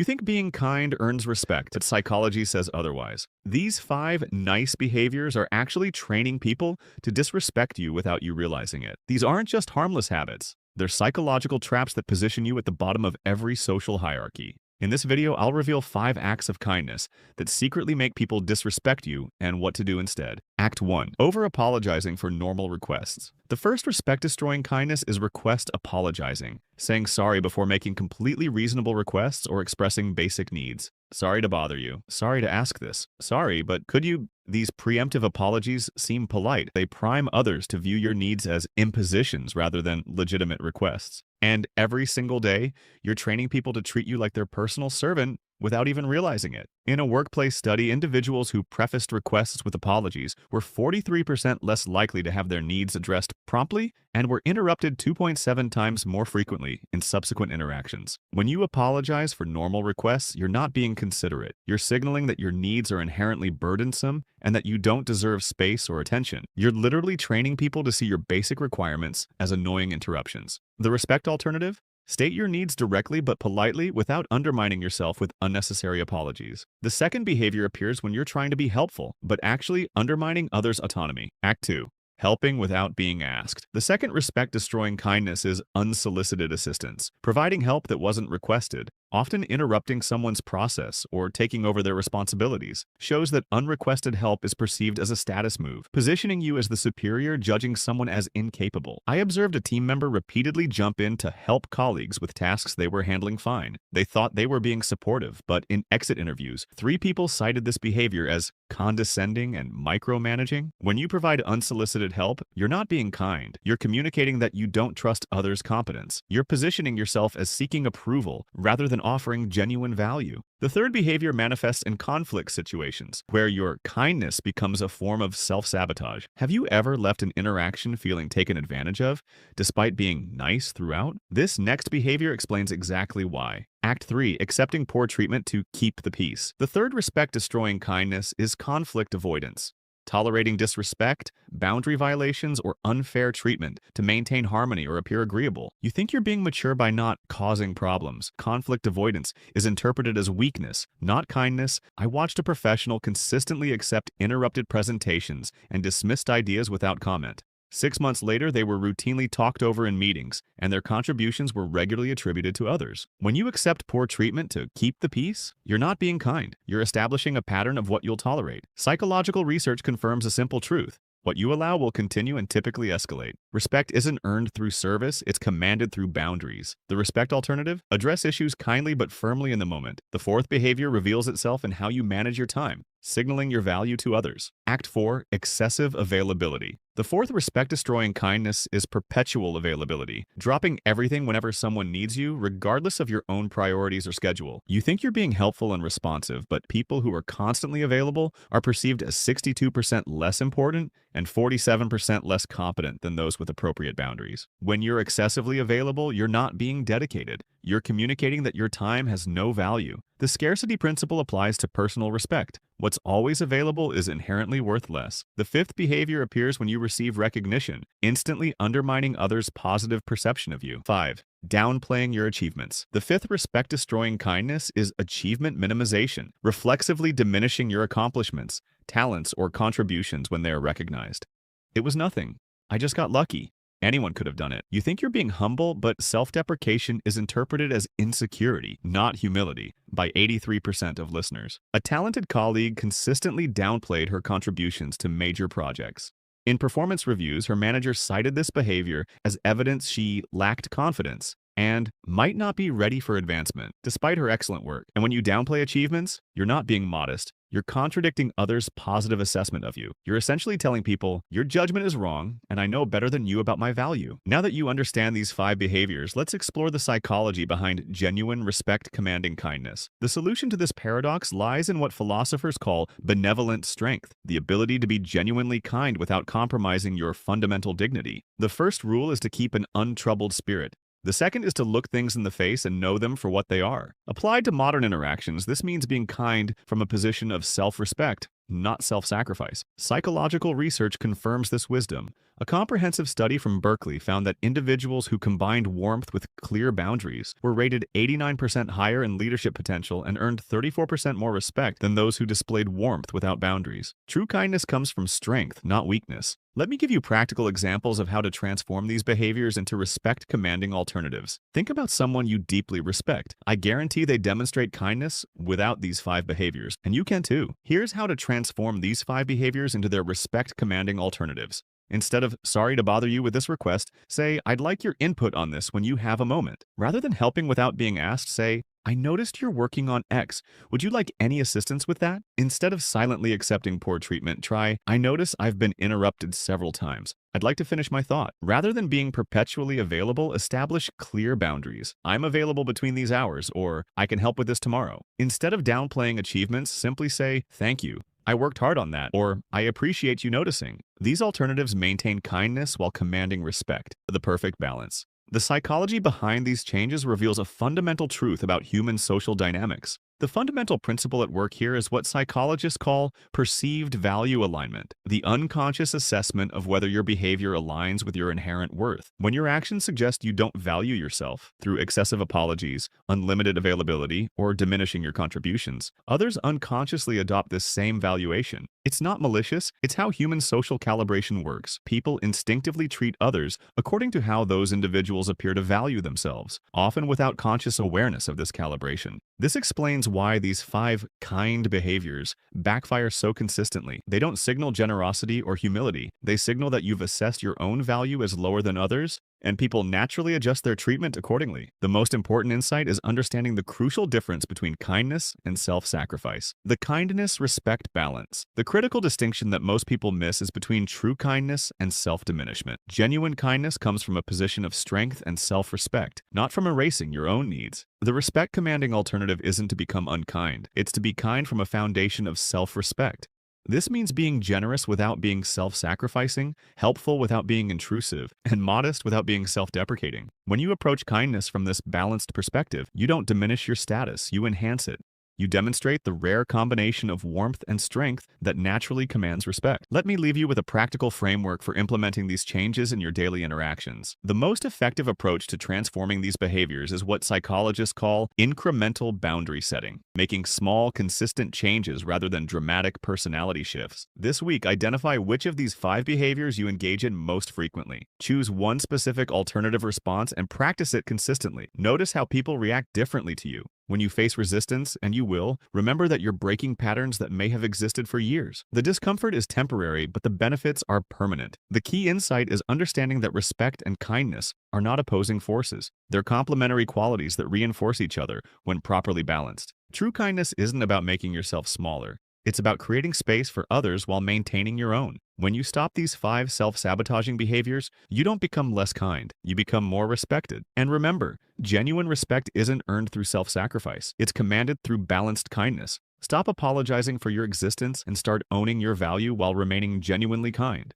You think being kind earns respect, but psychology says otherwise. These 5 nice behaviors are actually training people to disrespect you without you realizing it. These aren't just harmless habits. They're psychological traps that position you at the bottom of every social hierarchy. In this video, I'll reveal 5 acts of kindness that secretly make people disrespect you and what to do instead. Act 1. Over-apologizing for normal requests. The first respect-destroying kindness is request apologizing, saying sorry before making completely reasonable requests or expressing basic needs. Sorry to bother you. Sorry to ask this. Sorry, but could you? These preemptive apologies seem polite. They prime others to view your needs as impositions rather than legitimate requests. And every single day, you're training people to treat you like their personal servant without even realizing it. In a workplace study, individuals who prefaced requests with apologies were 43% less likely to have their needs addressed promptly and were interrupted 2.7 times more frequently in subsequent interactions. When you apologize for normal requests, you're not being considerate. You're signaling that your needs are inherently burdensome and that you don't deserve space or attention. You're literally training people to see your basic requirements as annoying interruptions. The respect alternative? State your needs directly but politely without undermining yourself with unnecessary apologies. The second behavior appears when you're trying to be helpful, but actually undermining others' autonomy. Act 2. Helping without being asked. The second respect-destroying kindness is unsolicited assistance, providing help that wasn't requested. Often interrupting someone's process or taking over their responsibilities shows that unrequested help is perceived as a status move, positioning you as the superior, judging someone as incapable. I observed a team member repeatedly jump in to help colleagues with tasks they were handling fine. They thought they were being supportive, but in exit interviews, 3 people cited this behavior as condescending and micromanaging. When you provide unsolicited help, you're not being kind. You're communicating that you don't trust others' competence. You're positioning yourself as seeking approval rather than offering genuine value. The third behavior manifests in conflict situations, where your kindness becomes a form of self-sabotage. Have you ever left an interaction feeling taken advantage of, despite being nice throughout? This next behavior explains exactly why. Act 3. Accepting poor treatment to keep the peace. The third respect-destroying kindness is conflict avoidance. Tolerating disrespect, boundary violations, or unfair treatment to maintain harmony or appear agreeable. You think you're being mature by not causing problems. Conflict avoidance is interpreted as weakness, not kindness. I watched a professional consistently accept interrupted presentations and dismissed ideas without comment. 6 months later, they were routinely talked over in meetings, and their contributions were regularly attributed to others. When you accept poor treatment to keep the peace, you're not being kind. You're establishing a pattern of what you'll tolerate. Psychological research confirms a simple truth. What you allow will continue and typically escalate. Respect isn't earned through service, it's commanded through boundaries. The respect alternative? Address issues kindly but firmly in the moment. The fourth behavior reveals itself in how you manage your time, signaling your value to others. Act 4. Excessive availability. The fourth respect-destroying kindness is perpetual availability, dropping everything whenever someone needs you, regardless of your own priorities or schedule. You think you're being helpful and responsive, but people who are constantly available are perceived as 62% less important and 47% less competent than those with appropriate boundaries. When you're excessively available, you're not being dedicated. You're communicating that your time has no value. The scarcity principle applies to personal respect. What's always available is inherently worth less. The fifth behavior appears when you receive recognition, instantly undermining others' positive perception of you. 5. Downplaying your achievements. The fifth respect-destroying kindness is achievement minimization, reflexively diminishing your accomplishments, talents, or contributions when they are recognized. It was nothing. I just got lucky. Anyone could have done it. You think you're being humble, but self-deprecation is interpreted as insecurity, not humility, by 83% of listeners. A talented colleague consistently downplayed her contributions to major projects. In performance reviews, her manager cited this behavior as evidence she lacked confidence and might not be ready for advancement, despite her excellent work. And when you downplay achievements, you're not being modest. You're contradicting others' positive assessment of you. You're essentially telling people, your judgment is wrong, and I know better than you about my value. Now that you understand these 5 behaviors, let's explore the psychology behind genuine respect-commanding kindness. The solution to this paradox lies in what philosophers call benevolent strength, the ability to be genuinely kind without compromising your fundamental dignity. The first rule is to keep an untroubled spirit. The second is to look things in the face and know them for what they are. Applied to modern interactions, this means being kind from a position of self-respect, not self-sacrifice. Psychological research confirms this wisdom. A comprehensive study from Berkeley found that individuals who combined warmth with clear boundaries were rated 89% higher in leadership potential and earned 34% more respect than those who displayed warmth without boundaries. True kindness comes from strength, not weakness. Let me give you practical examples of how to transform these behaviors into respect-commanding alternatives. Think about someone you deeply respect. I guarantee they demonstrate kindness without these 5 behaviors, and you can too. Here's how to transform these 5 behaviors into their respect-commanding alternatives. Instead of, sorry to bother you with this request, say, I'd like your input on this when you have a moment. Rather than helping without being asked, say, I noticed you're working on X. Would you like any assistance with that? Instead of silently accepting poor treatment, try, I notice I've been interrupted several times. I'd like to finish my thought. Rather than being perpetually available, establish clear boundaries. I'm available between these hours, or I can help with this tomorrow. Instead of downplaying achievements, simply say, thank you. I worked hard on that, or I appreciate you noticing. These alternatives maintain kindness while commanding respect, the perfect balance. The psychology behind these changes reveals a fundamental truth about human social dynamics. The fundamental principle at work here is what psychologists call perceived value alignment, the unconscious assessment of whether your behavior aligns with your inherent worth. When your actions suggest you don't value yourself through excessive apologies, unlimited availability, or diminishing your contributions, others unconsciously adopt this same valuation. It's not malicious, it's how human social calibration works. People instinctively treat others according to how those individuals appear to value themselves, often without conscious awareness of this calibration. This explains why these 5 kind behaviors backfire so consistently. They don't signal generosity or humility. They signal that you've assessed your own value as lower than others, and people naturally adjust their treatment accordingly. The most important insight is understanding the crucial difference between kindness and self-sacrifice. The kindness-respect balance. The critical distinction that most people miss is between true kindness and self-diminishment. Genuine kindness comes from a position of strength and self-respect, not from erasing your own needs. The respect-commanding alternative isn't to become unkind. It's to be kind from a foundation of self-respect. This means being generous without being self-sacrificing, helpful without being intrusive, and modest without being self-deprecating. When you approach kindness from this balanced perspective, you don't diminish your status, you enhance it. You demonstrate the rare combination of warmth and strength that naturally commands respect. Let me leave you with a practical framework for implementing these changes in your daily interactions. The most effective approach to transforming these behaviors is what psychologists call incremental boundary setting, making small, consistent changes rather than dramatic personality shifts. This week, identify which of these 5 behaviors you engage in most frequently. Choose one specific alternative response and practice it consistently. Notice how people react differently to you. When you face resistance, and you will, remember that you're breaking patterns that may have existed for years. The discomfort is temporary, but the benefits are permanent. The key insight is understanding that respect and kindness are not opposing forces. They're complementary qualities that reinforce each other when properly balanced. True kindness isn't about making yourself smaller. It's about creating space for others while maintaining your own. When you stop these 5 self-sabotaging behaviors, you don't become less kind, you become more respected. And remember, genuine respect isn't earned through self-sacrifice. It's commanded through balanced kindness. Stop apologizing for your existence and start owning your value while remaining genuinely kind.